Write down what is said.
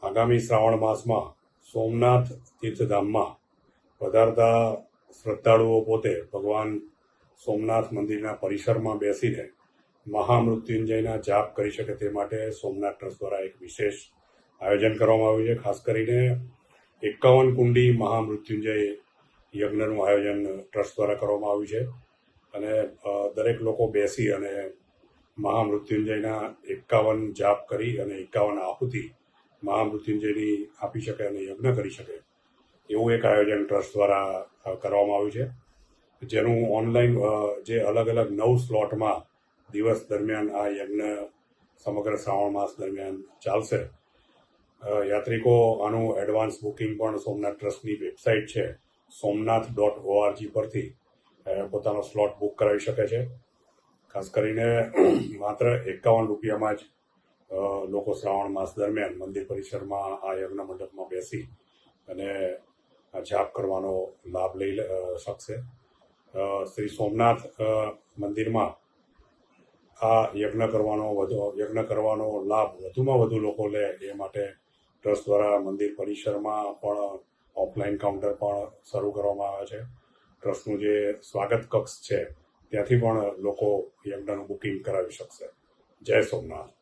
આગામી શ્રાવણ માસમાં સોમનાથ તીર્થધામમાં પધારતા શ્રદ્ધાળુઓ પોતે ભગવાન સોમનાથ મંદિરના પરિસરમાં બેસીને મહામૃત્યુંજયના જાપ કરી શકે તે માટે સોમનાથ ટ્રસ્ટ દ્વારા એક વિશેષ આયોજન કરવામાં આવ્યું છે. ખાસ કરીને 51 કુંડી મહામૃત્યુંજય યજ્ઞનું આયોજન ટ્રસ્ટ દ્વારા કરવામાં આવ્યું છે અને દરેક લોકો બેસી અને મહામૃત્યુંજયના 51 જાપ કરી અને 51 આહુતિ મહામૃત્યુંજયની આપી શકે અને યજ્ઞ કરી શકે એવું એક આયોજન ટ્રસ્ટ દ્વારા કરવામાં આવ્યું છે, જેનું ઓનલાઈન જે અલગ અલગ 9 સ્લોટમાં દિવસ દરમિયાન આ યજ્ઞ સમગ્ર શ્રાવણ માસ દરમિયાન ચાલશે. યાત્રિકો આનું એડવાન્સ બુકિંગ પણ સોમનાથ ટ્રસ્ટની વેબસાઇટ છે somnath.org પરથી પોતાનો સ્લોટ બુક કરાવી શકે છે. ખાસ કરીને માત્ર 51 રૂપિયામાં જ લોકો શ્રાવણ માસ દરમિયાન મંદિર પરિસરમાં આ યજ્ઞ મંડપમાં બેસી અને જાપ કરવાનો લાભ લઈ શકશે. શ્રી સોમનાથ મંદિરમાં આ યજ્ઞ કરવાનો લાભ વધુમાં વધુ લોકો લે એ માટે ટ્રસ્ટ દ્વારા મંદિર પરિસરમાં પણ ઓફલાઈન કાઉન્ટર પણ શરૂ કરવામાં આવ્યા છે. ટ્રસ્ટનું જે સ્વાગત કક્ષ છે ત્યાંથી પણ લોકો યજ્ઞનું બુકિંગ કરાવી શકશે. જય સોમનાથ.